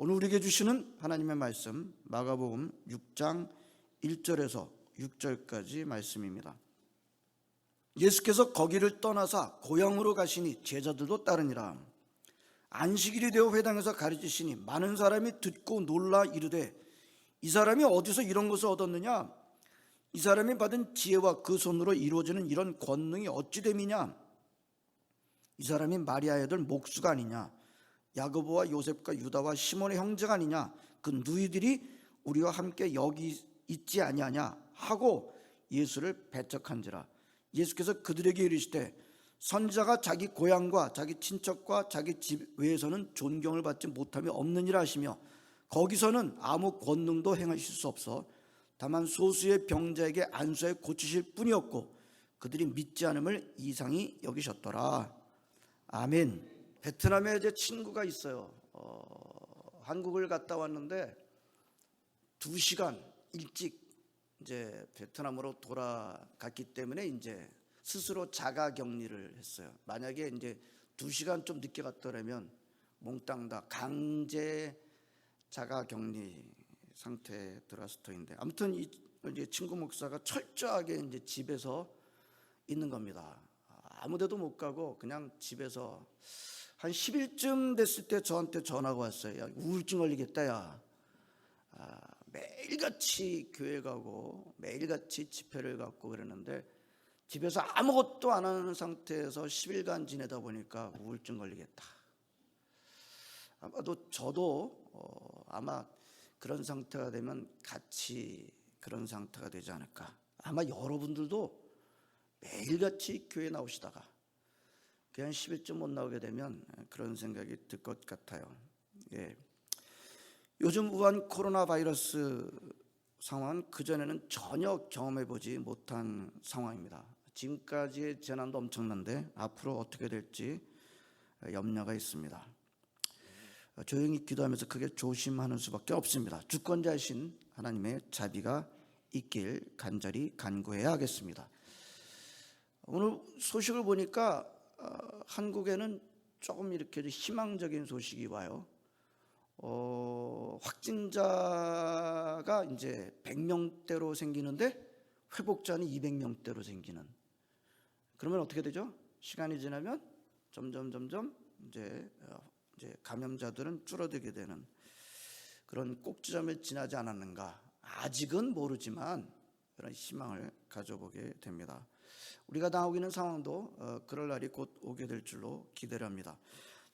오늘 우리에게 주시는 하나님의 말씀 마가복음 6장 1절에서 6절까지 말씀입니다. 예수께서 거기를 떠나사 고향으로 가시니 제자들도 따르니라. 안식일이 되어 회당에서 가르치시니 많은 사람이 듣고 놀라 이르되 이 사람이 어디서 이런 것을 얻었느냐? 이 사람이 받은 지혜와 그 손으로 이루어지는 이런 권능이 어찌 됨이냐? 이 사람이 마리아의 아들 목수가 아니냐? 야고보와 요셉과 유다와 시몬의 형제가 아니냐? 그 누이들이 우리와 함께 여기 있지 아니하냐? 하고 예수를 배척한지라. 예수께서 그들에게 이르시되 선지자가 자기 고향과 자기 친척과 자기 집 외에서는 존경을 받지 못함이 없느니라 하시며 거기서는 아무 권능도 행하실 수 없어 다만 소수의 병자에게 안수하여 고치실 뿐이었고 그들이 믿지 않음을 이상히 여기셨더라. 아멘. 베트남에 제 친구가 있어요. 한국을 갔다 왔는데 2시간 일찍 이제 베트남으로 돌아갔기 때문에 이제 스스로 자가 격리를 했어요. 만약에 이제 2시간 좀 늦게 갔더라면 몽땅 다 강제 자가 격리 상태에 들어왔을 터인데, 아무튼 이 이제 친구 목사가 철저하게 이제 집에서 있는 겁니다. 아무데도 못 가고 그냥 집에서 한 10일쯤 됐을 때 저한테 전화가 왔어요. 야, 우울증 걸리겠다 야. 매일같이 교회 가고 매일같이 집회를 가고 그러는데 집에서 아무것도 안 하는 상태에서 10일간 지내다 보니까 우울증 걸리겠다. 아마도 저도 아마 그런 상태가 되면 같이 그런 상태가 되지 않을까. 아마 여러분들도 매일같이 교회 나오시다가 그냥 10일쯤 못 나오게 되면 그런 생각이 들 것 같아요. 예. 요즘 우한 코로나 바이러스 상황은 그전에는 전혀 경험해보지 못한 상황입니다. 지금까지의 재난도 엄청난데 앞으로 어떻게 될지 염려가 있습니다. 조용히 기도하면서 크게 조심하는 수밖에 없습니다. 주권자이신 하나님의 자비가 있길 간절히 간구해야 하겠습니다. 오늘 소식을 보니까 한국에는 조금 이렇게 희망적인 소식이 와요. 확진자가 이제 100명대로 생기는데 회복자는 200명대로 생기는. 그러면 어떻게 되죠? 시간이 지나면 점점 이제 감염자들은 줄어들게 되는 그런 꼭지점을 지나지 않았는가. 아직은 모르지만 그런 희망을 가져보게 됩니다. 우리가 당하고 있는 상황도 그럴 날이 곧 오게 될 줄로 기대를 합니다.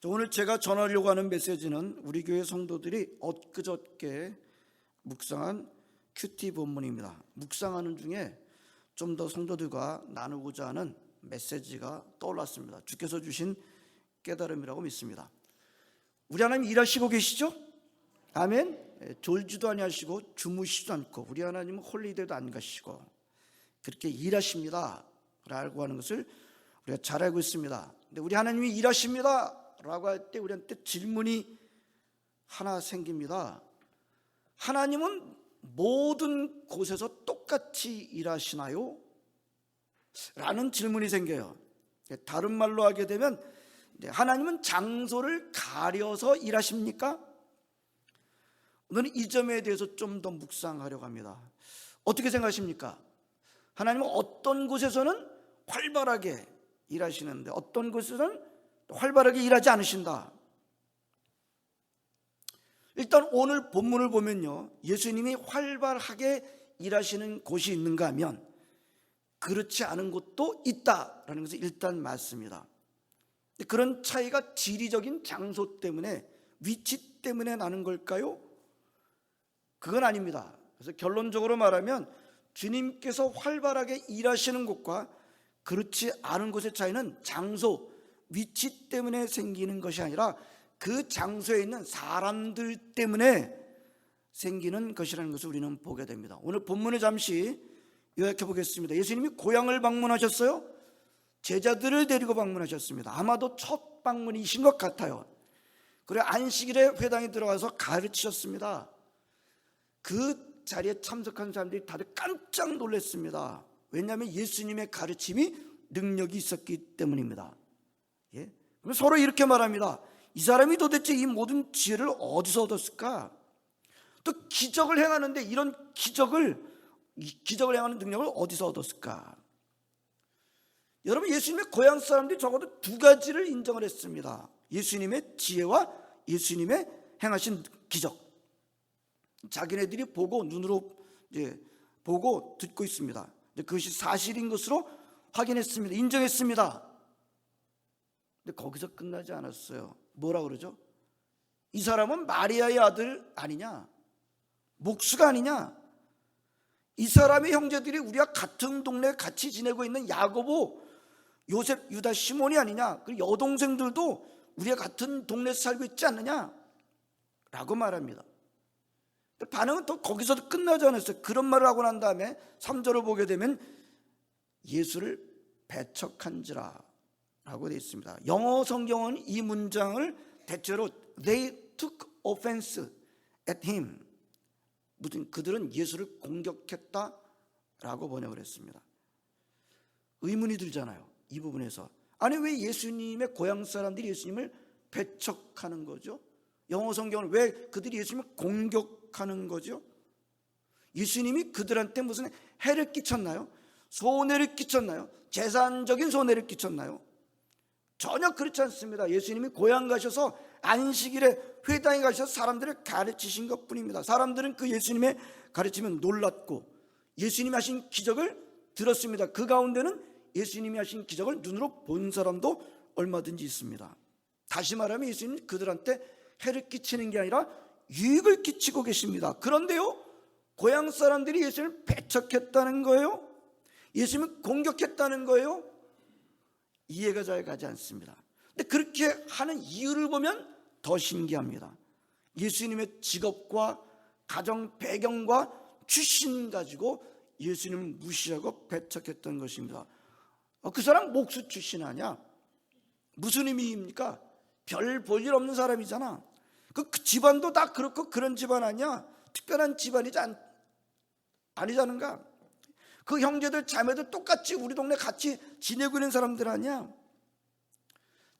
오늘 제가 전하려고 하는 메시지는 우리 교회 성도들이 엊그저께 묵상한 큐티 본문입니다. 묵상하는 중에 좀 더 성도들과 나누고자 하는 메시지가 떠올랐습니다. 주께서 주신 깨달음이라고 믿습니다. 우리 하나님 일하시고 계시죠? 아멘. 졸지도 아니하시고 주무시지도 않고 우리 하나님은 홀리데이도 안 가시고 그렇게 일하십니다 라고 하는 것을 우리가 잘 알고 있습니다. 근데 우리 하나님이 일하십니다 라고 할 때 우리한테 질문이 하나 생깁니다. 하나님은 모든 곳에서 똑같이 일하시나요? 라는 질문이 생겨요. 다른 말로 하게 되면 하나님은 장소를 가려서 일하십니까? 오늘은 이 점에 대해서 좀 더 묵상하려고 합니다. 어떻게 생각하십니까? 하나님은 어떤 곳에서는 활발하게 일하시는데 어떤 곳에서는 활발하게 일하지 않으신다. 일단 오늘 본문을 보면요, 예수님이 활발하게 일하시는 곳이 있는가 하면 그렇지 않은 곳도 있다라는 것은 일단 맞습니다. 그런 차이가 지리적인 장소 때문에, 위치 때문에 나는 걸까요? 그건 아닙니다. 그래서 결론적으로 말하면 주님께서 활발하게 일하시는 곳과 그렇지 않은 곳의 차이는 장소, 위치 때문에 생기는 것이 아니라 그 장소에 있는 사람들 때문에 생기는 것이라는 것을 우리는 보게 됩니다. 오늘 본문을 잠시 요약해 보겠습니다. 예수님이 고향을 방문하셨어요. 제자들을 데리고 방문하셨습니다. 아마도 첫 방문이신 것 같아요. 그리고 안식일에 회당에 들어가서 가르치셨습니다. 그 자리에 참석한 사람들이 다들 깜짝 놀랐습니다. 왜냐하면 예수님의 가르침이 능력이 있었기 때문입니다. 예? 그럼 서로 이렇게 말합니다. 이 사람이 도대체 이 모든 지혜를 어디서 얻었을까? 또 기적을 행하는데 이런 기적을 행하는 능력을 어디서 얻었을까? 여러분, 예수님의 고향 사람들이 적어도 두 가지를 인정을 했습니다. 예수님의 지혜와 예수님의 행하신 기적. 자기네들이 보고 눈으로 보고 듣고 있습니다. 그것이 사실인 것으로 확인했습니다. 인정했습니다. 근데 거기서 끝나지 않았어요. 뭐라 그러죠? 이 사람은 마리아의 아들 아니냐? 목수가 아니냐? 이 사람의 형제들이 우리가 같은 동네에 같이 지내고 있는 야고보, 요셉, 유다, 시몬이 아니냐? 그리고 여동생들도 우리가 같은 동네에서 살고 있지 않느냐? 라고 말합니다. 반응은 또 거기서도 끝나지 않았어요. 그런 말을 하고 난 다음에 3절을 보게 되면 예수를 배척한지라 라고 되어 있습니다. 영어 성경은 이 문장을 대체로 They took offense at him, 무슨 그들은 예수를 공격했다라고 번역을 했습니다. 의문이 들잖아요. 이 부분에서 아니 왜 예수님의 고향 사람들이 예수님을 배척하는 거죠? 영어 성경은 왜 그들이 예수님을 공격하는 거죠? 예수님이 그들한테 무슨 해를 끼쳤나요? 손해를 끼쳤나요? 재산적인 손해를 끼쳤나요? 전혀 그렇지 않습니다. 예수님이 고향 가셔서 안식일에 회당에 가셔서 사람들을 가르치신 것뿐입니다. 사람들은 그 예수님의 가르침에 놀랐고 예수님이 하신 기적을 들었습니다. 그 가운데는 예수님이 하신 기적을 눈으로 본 사람도 얼마든지 있습니다. 다시 말하면 예수님은 그들한테 해를 끼치는 게 아니라 유익을 끼치고 계십니다. 그런데요, 고향 사람들이 예수님을 배척했다는 거예요? 예수님을 공격했다는 거예요? 이해가 잘 가지 않습니다. 근데 그렇게 하는 이유를 보면 더 신기합니다. 예수님의 직업과 가정 배경과 출신 가지고 예수님을 무시하고 배척했던 것입니다. 그 사람 목수 출신 아니야? 무슨 의미입니까? 별 볼 일 없는 사람이잖아. 그 집안도 다 그렇고 그런 집안 아니야? 특별한 집안이지 아니잖은가? 그 형제들 자매들 똑같이 우리 동네 같이 지내고 있는 사람들 아니야?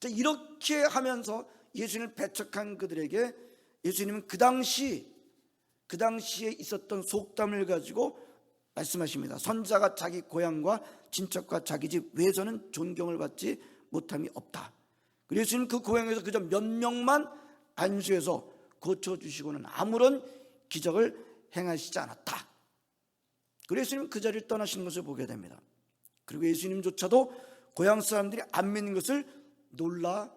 이렇게 하면서 예수님을 배척한 그들에게 예수님은 그 당시에 있었던 속담을 가지고 말씀하십니다. 선자가 자기 고향과 친척과 자기 집 외에서는 존경을 받지 못함이 없다. 그래서 예수님 그 고향에서 그저 몇 명만 안수해서 고쳐주시고는 아무런 기적을 행하시지 않았다. 그래서 예수님 그 자리를 떠나시는 것을 보게 됩니다. 그리고 예수님조차도 고향 사람들이 안 믿는 것을 놀라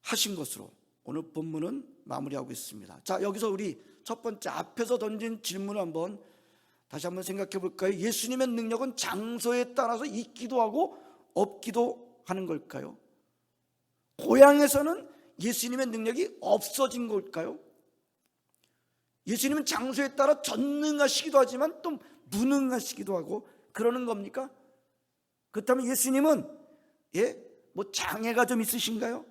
하신 것으로 오늘 본문은 마무리하고 있습니다. 자, 여기서 우리 첫 번째 앞에서 던진 질문을 다시 한번 생각해 볼까요? 예수님의 능력은 장소에 따라서 있기도 하고 없기도 하는 걸까요? 고향에서는 예수님의 능력이 없어진 걸까요? 예수님은 장소에 따라 전능하시기도 하지만 또 무능하시기도 하고 그러는 겁니까? 그렇다면 예수님은 뭐 장애가 좀 있으신가요?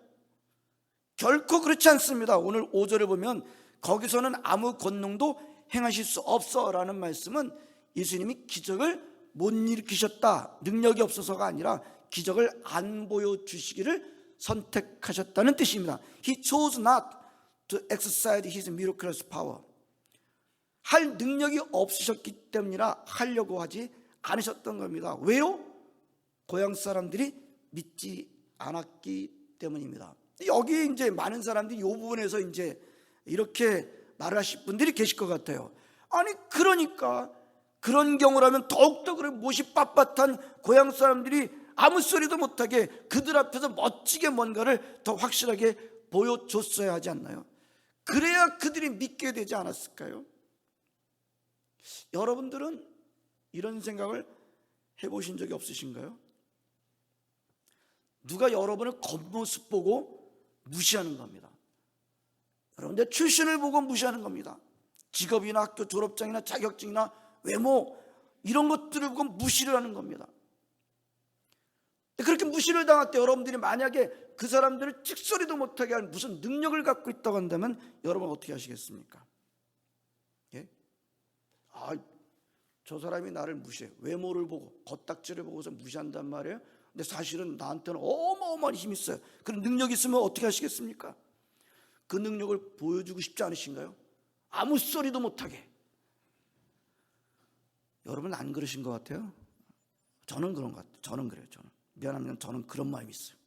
결코 그렇지 않습니다. 오늘 5절을 보면 거기서는 아무 권능도 행하실 수 없어라는 말씀은 예수님이 기적을 못 일으키셨다, 능력이 없어서가 아니라 기적을 안 보여주시기를 선택하셨다는 뜻입니다. He chose not to exercise his miraculous power. 할 능력이 없으셨기 때문이라 하려고 하지 않으셨던 겁니다. 왜요? 고향 사람들이 믿지 않았기 때문입니다. 여기 이제 많은 사람들이 이 부분에서 이제 이렇게 말을 하실 분들이 계실 것 같아요. 아니 그러니까 그런 경우라면 더욱더 그래 못이 빳빳한 고향 사람들이 아무 소리도 못하게 그들 앞에서 멋지게 뭔가를 더 확실하게 보여줬어야 하지 않나요? 그래야 그들이 믿게 되지 않았을까요? 여러분들은 이런 생각을 해보신 적이 없으신가요? 누가 여러분을 겉모습 보고 무시하는 겁니다. 여러분들 출신을 보고 무시하는 겁니다. 직업이나 학교 졸업장이나 자격증이나 외모 이런 것들을 보고 무시를 하는 겁니다. 그렇게 무시를 당할 때 여러분들이 만약에 그 사람들을 찍소리도 못하게 할 무슨 능력을 갖고 있다고 한다면 여러분 어떻게 하시겠습니까? 예? 저 사람이 나를 무시해. 외모를 보고 겉딱지를 보고서 무시한단 말이에요. 근데 사실은 나한테는 어마어마한 힘이 있어요. 그런 능력이 있으면 어떻게 하시겠습니까? 그 능력을 보여주고 싶지 않으신가요? 아무 소리도 못하게. 여러분 안 그러신 것 같아요? 저는 그런 것 같아요. 저는 그래요. 미안합니다. 저는 그런 마음이 있어요.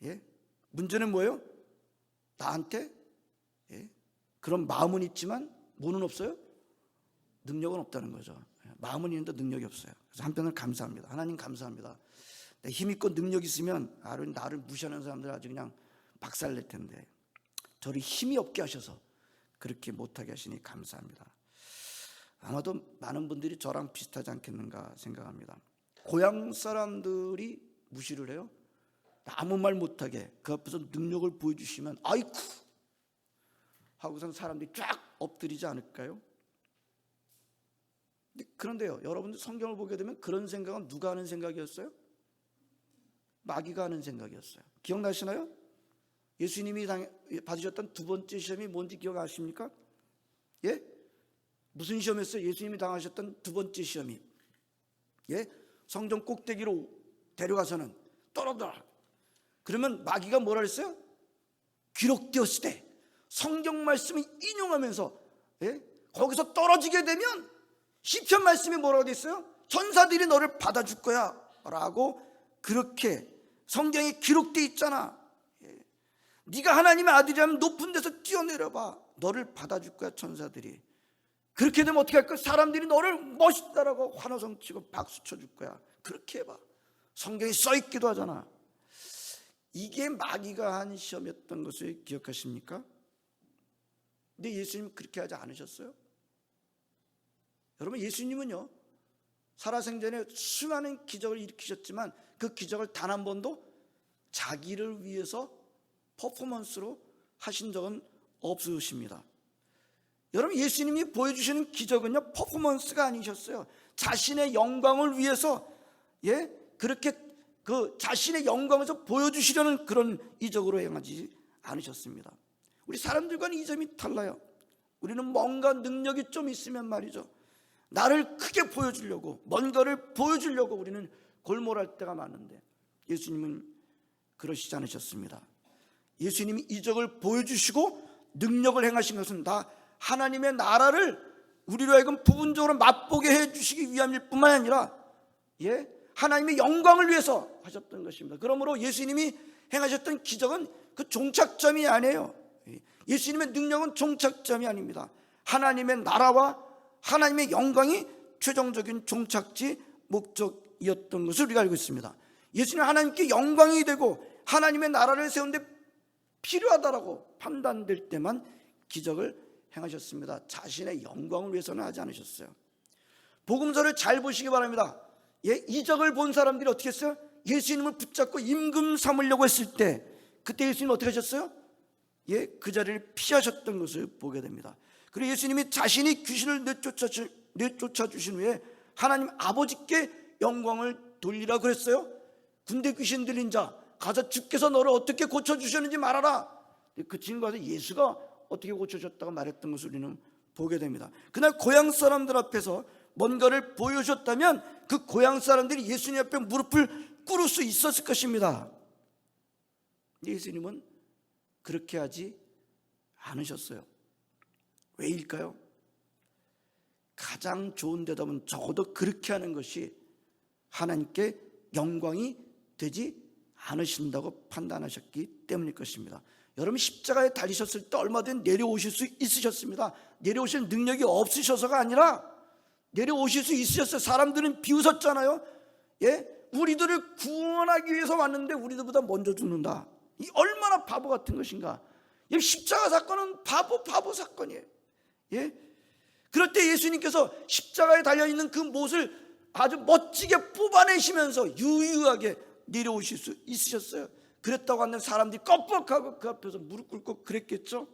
예? 문제는 뭐예요? 나한테 그런 마음은 있지만 뭐는 없어요? 능력은 없다는 거죠. 마음은 있는데 능력이 없어요. 그래서 한편으로는 감사합니다. 하나님 감사합니다. 힘 있고 능력 있으면 나를 무시하는 사람들 아주 그냥 박살낼 텐데 저를 힘이 없게 하셔서 그렇게 못하게 하시니 감사합니다. 아마도 많은 분들이 저랑 비슷하지 않겠는가 생각합니다. 고향 사람들이 무시를 해요. 아무 말 못하게 그 앞에서 능력을 보여주시면 아이쿠 하고선 사람들이 쫙 엎드리지 않을까요? 그런데요, 여러분들 성경을 보게 되면 그런 생각은 누가 하는 생각이었어요? 마귀가 하는 생각이었어요. 기억나시나요? 예수님이 받으셨던 두 번째 시험이 뭔지 기억하십니까? 예? 무슨 시험이었어요? 예수님이 당하셨던 두 번째 시험이 성전 꼭대기로 데려가서는 떨어져라. 그러면 마귀가 뭐라 그랬어요? 기록되었을 때 성경 말씀을 인용하면서 거기서 떨어지게 되면 시편 말씀이 뭐라고 돼 있어요? 천사들이 너를 받아줄 거야 라고 그렇게 성경에 기록되어 있잖아. 네가 하나님의 아들이라면 높은 데서 뛰어내려봐. 너를 받아줄 거야 천사들이. 그렇게 되면 어떻게 할 거야? 사람들이 너를 멋있다라고 환호성 치고 박수 쳐줄 거야. 그렇게 해봐. 성경에 써있기도 하잖아. 이게 마귀가 한 시험이었던 것을 기억하십니까? 근데 예수님 그렇게 하지 않으셨어요? 여러분 예수님은요 살아생전에 수많은 기적을 일으키셨지만 그 기적을 단 한 번도 자기를 위해서 퍼포먼스로 하신 적은 없으십니다. 여러분 예수님이 보여주시는 기적은요 퍼포먼스가 아니셨어요. 자신의 영광을 위해서 그렇게 그 자신의 영광에서 보여주시려는 그런 이적으로 행하지 않으셨습니다. 우리 사람들과는 이 점이 달라요. 우리는 뭔가 능력이 좀 있으면 말이죠 나를 크게 보여주려고 뭔가를 보여주려고 우리는 골몰할 때가 많은데 예수님은 그러시지 않으셨습니다. 예수님이 이적을 보여주시고 능력을 행하신 것은 다 하나님의 나라를 우리로 하여금 부분적으로 맛보게 해주시기 위함일 뿐만 아니라 하나님의 영광을 위해서 하셨던 것입니다. 그러므로 예수님이 행하셨던 기적은 그 종착점이 아니에요. 예수님의 능력은 종착점이 아닙니다. 하나님의 나라와 하나님의 영광이 최종적인 종착지 목적이었던 것을 우리가 알고 있습니다. 예수님은 하나님께 영광이 되고 하나님의 나라를 세우는데 필요하다라고 판단될 때만 기적을 행하셨습니다. 자신의 영광을 위해서는 하지 않으셨어요. 복음서를 잘 보시기 바랍니다. 이적을 본 사람들이 어떻게 했어요? 예수님을 붙잡고 임금 삼으려고 했을 때 그때 예수님은 어떻게 하셨어요? 그 자리를 피하셨던 것을 보게 됩니다. 그리고 예수님이 자신이 귀신을 내쫓아 주신 후에 하나님 아버지께 영광을 돌리라 그랬어요. 군대 귀신 들린 자 가서 주께서 너를 어떻게 고쳐주셨는지 말하라. 그 친구가 예수가 어떻게 고쳐줬다고 말했던 것을 우리는 보게 됩니다. 그날 고향 사람들 앞에서 뭔가를 보여줬다면 그 고향 사람들이 예수님 앞에 무릎을 꿇을 수 있었을 것입니다. 예수님은 그렇게 하지 않으셨어요. 왜일까요? 가장 좋은 대답은 적어도 그렇게 하는 것이 하나님께 영광이 되지 않으신다고 판단하셨기 때문일 것입니다. 여러분 십자가에 달리셨을 때 얼마든 내려오실 수 있으셨습니다. 내려오실 능력이 없으셔서가 아니라 내려오실 수 있으셨어요. 사람들은 비웃었잖아요. 우리들을 구원하기 위해서 왔는데 우리들보다 먼저 죽는다. 이 얼마나 바보 같은 것인가. 십자가 사건은 바보 사건이에요. 그럴 때 예수님께서 십자가에 달려있는 그 못을 아주 멋지게 뽑아내시면서 유유하게 내려오실 수 있으셨어요. 그랬다고 한다면 사람들이 껌뻑하고 그 앞에서 무릎 꿇고 그랬겠죠.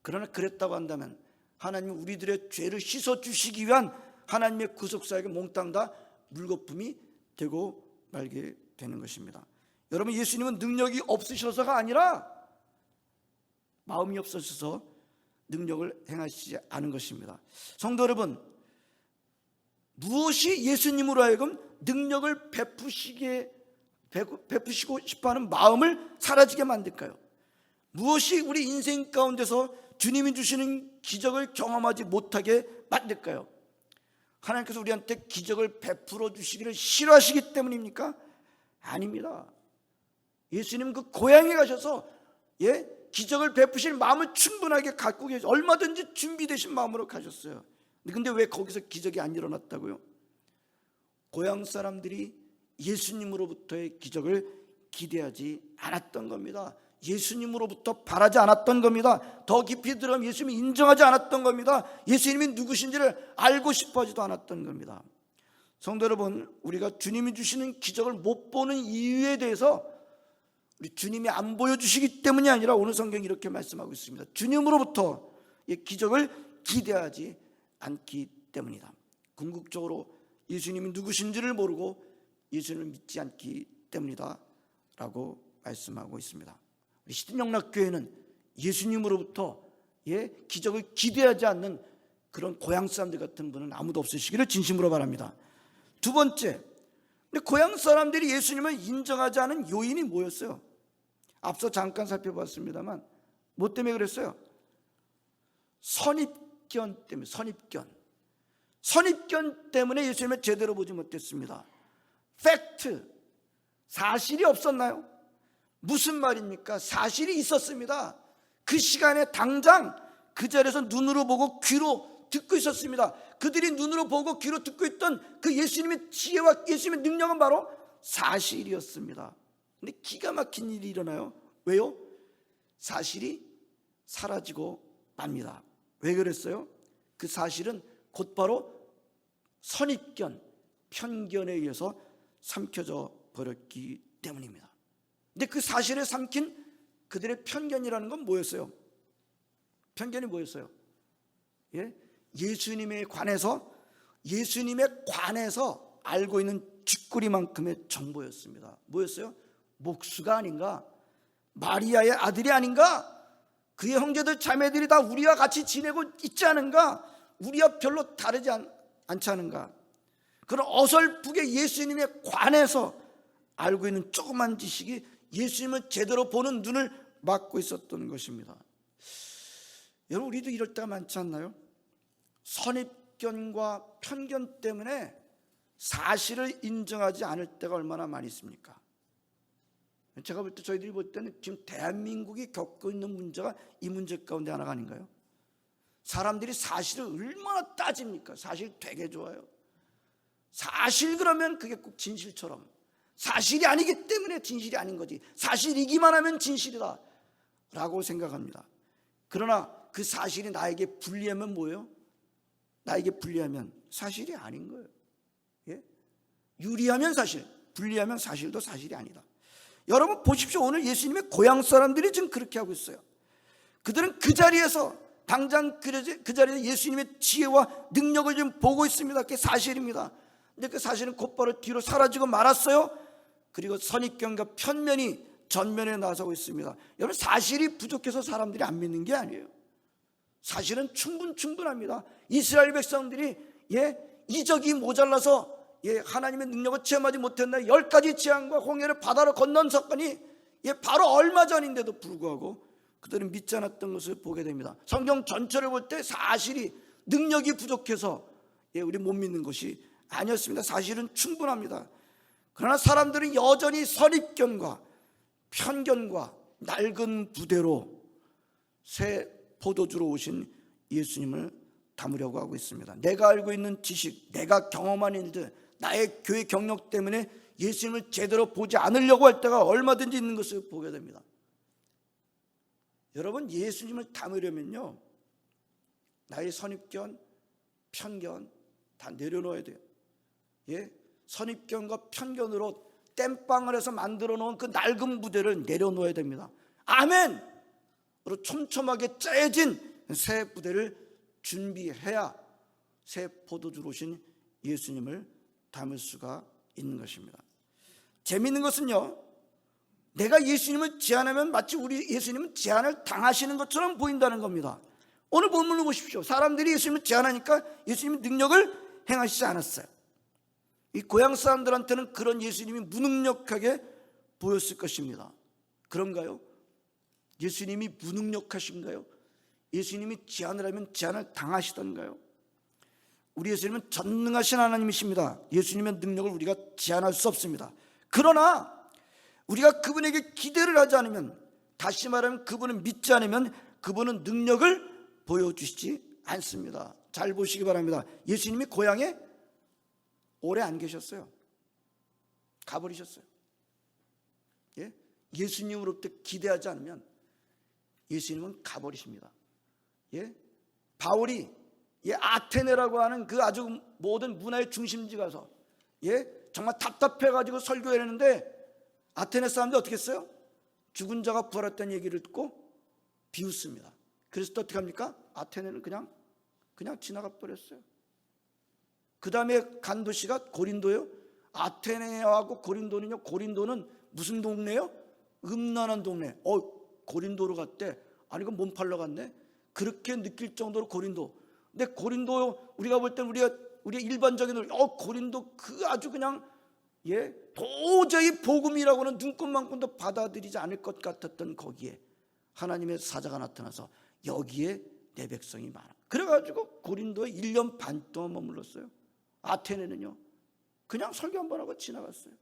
그러나 그랬다고 한다면 하나님은 우리들의 죄를 씻어주시기 위한 하나님의 구속사에게 몽땅 다 물거품이 되고 말게 되는 것입니다. 여러분 예수님은 능력이 없으셔서가 아니라 마음이 없으셔서 능력을 행하시지 않은 것입니다. 성도 여러분, 무엇이 예수님으로 하여금 능력을 베푸시고 싶어하는 마음을 사라지게 만들까요? 무엇이 우리 인생 가운데서 주님이 주시는 기적을 경험하지 못하게 만들까요? 하나님께서 우리한테 기적을 베풀어 주시기를 싫어하시기 때문입니까? 아닙니다. 예수님 그 고향에 가셔서 기적을 베푸실 마음을 충분하게 갖고 계셔, 얼마든지 준비되신 마음으로 가셨어요. 근데 왜 거기서 기적이 안 일어났다고요? 고향 사람들이 예수님으로부터의 기적을 기대하지 않았던 겁니다. 예수님으로부터 바라지 않았던 겁니다. 더 깊이 들어가면 예수님이 인정하지 않았던 겁니다. 예수님이 누구신지를 알고 싶어 하지도 않았던 겁니다. 성도 여러분, 우리가 주님이 주시는 기적을 못 보는 이유에 대해서 우리 주님이 안 보여주시기 때문이 아니라 오늘 성경이 이렇게 말씀하고 있습니다. 주님으로부터 기적을 기대하지 않기 때문이다. 궁극적으로 예수님이 누구신지를 모르고 예수님을 믿지 않기 때문이다 라고 말씀하고 있습니다. 우리 시든영락교회는 예수님으로부터 기적을 기대하지 않는 그런 고향 사람들 같은 분은 아무도 없으시기를 진심으로 바랍니다. 두 번째, 근데 고향 사람들이 예수님을 인정하지 않은 요인이 뭐였어요? 앞서 잠깐 살펴봤습니다만 뭐 때문에 그랬어요? 선입견 때문에. 선입견 때문에 예수님을 제대로 보지 못했습니다. 팩트, 사실이 없었나요? 무슨 말입니까? 사실이 있었습니다. 그 시간에 당장 그 자리에서 눈으로 보고 귀로 듣고 있었습니다. 그들이 눈으로 보고 귀로 듣고 있던 그 예수님의 지혜와 예수님의 능력은 바로 사실이었습니다. 근데 기가 막힌 일이 일어나요. 왜요? 사실이 사라지고 맙니다. 왜 그랬어요? 그 사실은 곧바로 선입견, 편견에 의해서 삼켜져 버렸기 때문입니다. 근데 그 사실에 삼킨 그들의 편견이라는 건 뭐였어요? 편견이 뭐였어요? 예수님에 관해서 알고 있는 쥐꼬리만큼의 정보였습니다. 뭐였어요? 목수가 아닌가? 마리아의 아들이 아닌가? 그의 형제들 자매들이 다 우리와 같이 지내고 있지 않은가? 우리와 별로 다르지 않지 않은가? 그런 어설프게 예수님에 관해서 알고 있는 조그만 지식이 예수님을 제대로 보는 눈을 막고 있었던 것입니다. 여러분, 우리도 이럴 때가 많지 않나요? 선입견과 편견 때문에 사실을 인정하지 않을 때가 얼마나 많이 있습니까? 제가 볼 때, 저희들이 볼 때는 지금 대한민국이 겪고 있는 문제가 이 문제 가운데 하나가 아닌가요? 사람들이 사실을 얼마나 따집니까? 사실 되게 좋아요. 사실 그러면 그게 꼭 진실처럼, 사실이 아니기 때문에 진실이 아닌 거지, 사실이기만 하면 진실이다 라고 생각합니다. 그러나 그 사실이 나에게 불리하면 뭐예요? 나에게 불리하면 사실이 아닌 거예요. 유리하면 사실, 불리하면 사실도 사실이 아니다. 여러분 보십시오. 오늘 예수님의 고향 사람들이 지금 그렇게 하고 있어요. 그들은 그 자리에서, 당장 그 자리에서 예수님의 지혜와 능력을 지금 보고 있습니다. 그게 사실입니다. 근데 그 사실은 곧바로 뒤로 사라지고 말았어요. 그리고 선입견과 편견이 전면에 나서고 있습니다. 여러분, 사실이 부족해서 사람들이 안 믿는 게 아니에요. 사실은 충분합니다. 이스라엘 백성들이 이적이 모자라서 하나님의 능력을 체험하지 못했나 10가지 재앙과 홍해를 바다로 건넌 사건이 바로 얼마 전인데도 불구하고 그들은 믿지 않았던 것을 보게 됩니다. 성경 전체를 볼 때 사실이, 능력이 부족해서 우리 못 믿는 것이 아니었습니다. 사실은 충분합니다. 그러나 사람들은 여전히 선입견과 편견과 낡은 부대로 새 포도주로 오신 예수님을 담으려고 하고 있습니다. 내가 알고 있는 지식, 내가 경험한 일들, 나의 교회 경력 때문에 예수님을 제대로 보지 않으려고 할 때가 얼마든지 있는 것을 보게 됩니다. 여러분, 예수님을 담으려면요, 나의 선입견, 편견 다 내려놓아야 돼요. 선입견과 편견으로 땜빵을 해서 만들어 놓은 그 낡은 부대를 내려놓아야 됩니다. 아멘! 으로 촘촘하게 짜여진 새 부대를 준비해야 새 포도주로 오신 예수님을 담을 수가 있는 것입니다. 재미있는 것은요, 내가 예수님을 제안하면 마치 우리 예수님은 제안을 당하시는 것처럼 보인다는 겁니다. 오늘 본문을 보십시오. 사람들이 예수님을 제안하니까 예수님이 능력을 행하시지 않았어요. 이 고향 사람들한테는 그런 예수님이 무능력하게 보였을 것입니다. 그런가요? 예수님이 무능력하신가요? 예수님이 제안을 하면 제안을 당하시던가요? 우리 예수님은 전능하신 하나님이십니다. 예수님의 능력을 우리가 제한할 수 없습니다. 그러나 우리가 그분에게 기대를 하지 않으면, 다시 말하면 그분을 믿지 않으면 그분은 능력을 보여주시지 않습니다. 잘 보시기 바랍니다. 예수님이 고향에 오래 안 계셨어요. 가버리셨어요. 예? 예수님으로부터 기대하지 않으면 예수님은 가버리십니다. 예? 바울이 아테네라고 하는 그 아주 모든 문화의 중심지 가서 정말 답답해가지고 설교했는데, 아테네 사람들이 어떻게 했어요? 죽은 자가 부활했다는 얘기를 듣고 비웃습니다. 그래서 또 어떻게 합니까? 아테네는 그냥 지나가 버렸어요. 그 다음에 간 도시가 고린도예요. 아테네하고 고린도는요, 고린도는 무슨 동네예요? 음란한 동네. 고린도로 갔대. 아니 이건 몸 팔러 갔네. 그렇게 느낄 정도로 고린도. 근데 고린도 우리가 볼 때 우리가 일반적인 고린도 그 아주 그냥 도저히 복음이라고는 눈꽃만큼도 받아들이지 않을 것 같았던 거기에 하나님의 사자가 나타나서 여기에 내 백성이 많아. 그래가지고 고린도에 1년 반 동안 머물렀어요. 아테네는요 그냥 설교 한번 하고 지나갔어요.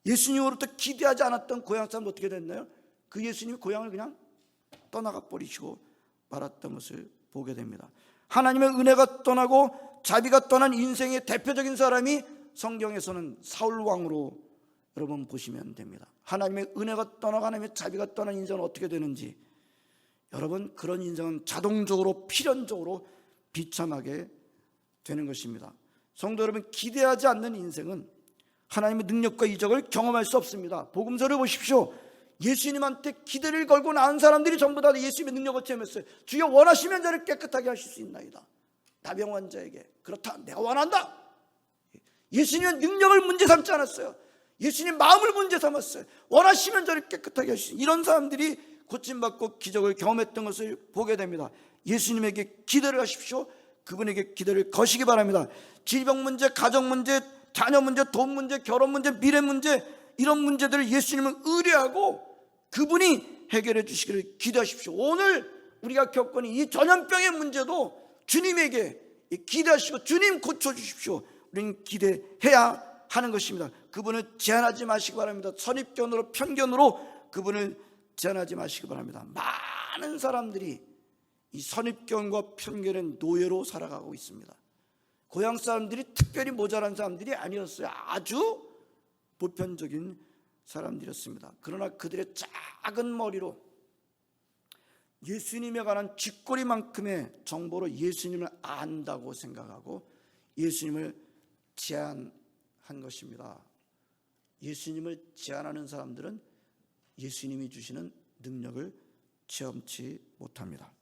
예수님으로부터 기대하지 않았던 고향 사람도 어떻게 됐나요? 그 예수님이 고향을 그냥 떠나가 버리시고 말았던 것을 보게 됩니다. 하나님의 은혜가 떠나고 자비가 떠난 인생의 대표적인 사람이 성경에서는 사울 왕으로 여러분 보시면 됩니다. 하나님의 은혜가 떠나고 하나님의 자비가 떠난 인생은 어떻게 되는지, 여러분 그런 인생은 자동적으로 필연적으로 비참하게 되는 것입니다. 성도 여러분, 기대하지 않는 인생은 하나님의 능력과 이적을 경험할 수 없습니다. 복음서를 보십시오. 예수님한테 기대를 걸고 나온 사람들이 전부 다 예수님의 능력을 체험했어요. 주여 원하시면 저를 깨끗하게 하실 수 있나이다. 나병 환자에게 그렇다 내가 원한다. 예수님은 능력을 문제 삼지 않았어요. 예수님 마음을 문제 삼았어요. 원하시면 저를 깨끗하게 하실 수 있다. 이런 사람들이 고침받고 기적을 경험했던 것을 보게 됩니다. 예수님에게 기대를 하십시오. 그분에게 기대를 거시기 바랍니다. 질병 문제, 가정 문제, 자녀 문제, 돈 문제, 결혼 문제, 미래 문제, 이런 문제들을 예수님은 의뢰하고 그분이 해결해 주시기를 기대하십시오. 오늘 우리가 겪는 이 전염병의 문제도 주님에게 기대하시고 주님 고쳐주십시오. 우리는 기대해야 하는 것입니다. 그분을 제한하지 마시기 바랍니다. 선입견으로 편견으로 그분을 제한하지 마시기 바랍니다. 많은 사람들이 이 선입견과 편견의 노예로 살아가고 있습니다. 고향 사람들이 특별히 모자란 사람들이 아니었어요. 아주 보편적인 사람들이었습니다. 그러나 그들의 작은 머리로 예수님에 관한 쥐꼬리만큼의 정보로 예수님을 안다고 생각하고 예수님을 제한한 것입니다. 예수님을 제한하는 사람들은 예수님이 주시는 능력을 체험치 못합니다.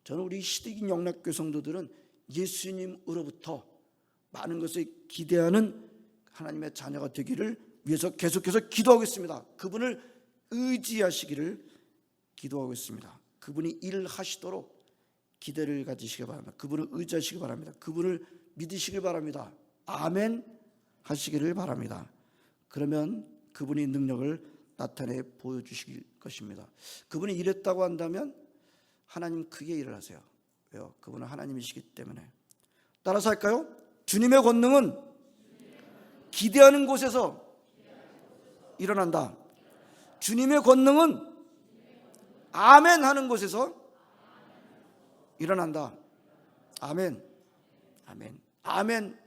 저는 우리 시대인 영락교회 성도들은 예수님으로부터 많은 것을 기대하는 하나님의 자녀가 되기를 위해서 계속해서 기도하고 있습니다. 그분을 의지하시기를 기도하고 있습니다. 그분이 일을 하시도록 기대를 가지시기 바랍니다. 그분을 의지하시기 바랍니다. 그분을 믿으시길 바랍니다. 아멘 하시기를 바랍니다. 그러면 그분이 능력을 나타내 보여주실 것입니다. 그분이 일했다고 한다면 하나님 크게 일을 하세요. 왜요? 그분은 하나님이시기 때문에. 따라서 할까요? 주님의 권능은 기대하는 곳에서 일어난다. 주님의 권능은 아멘 하는 곳에서 일어난다. 아멘. 아멘. 아멘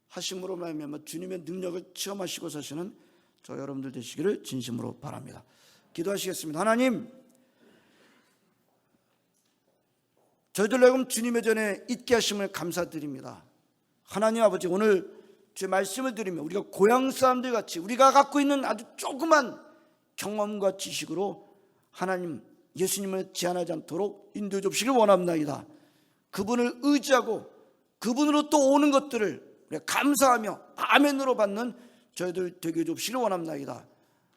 하심으로 말미암아 주님의 능력을 체험하시고 사시는 저 여러분들 되시기를 진심으로 바랍니다. 기도하시겠습니다. 하나님, 저희들 지금 주님의 전에 있게 하심을 감사드립니다. 하나님 아버지, 오늘 주의 말씀을 들으며 우리가 고향 사람들 같이 우리가 갖고 있는 아주 조그만 경험과 지식으로 하나님 예수님을 제한하지 않도록 인도해 주시길 원합나이다. 그분을 의지하고 그분으로 또 오는 것들을 우리가 감사하며 아멘으로 받는 저희들 되게 해주시길 원합나이다.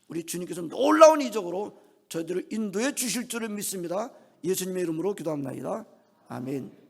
우리 주님께서 놀라운 이적으로 저희들을 인도해 주실 줄을 믿습니다. 예수님의 이름으로 기도합나이다. 아멘.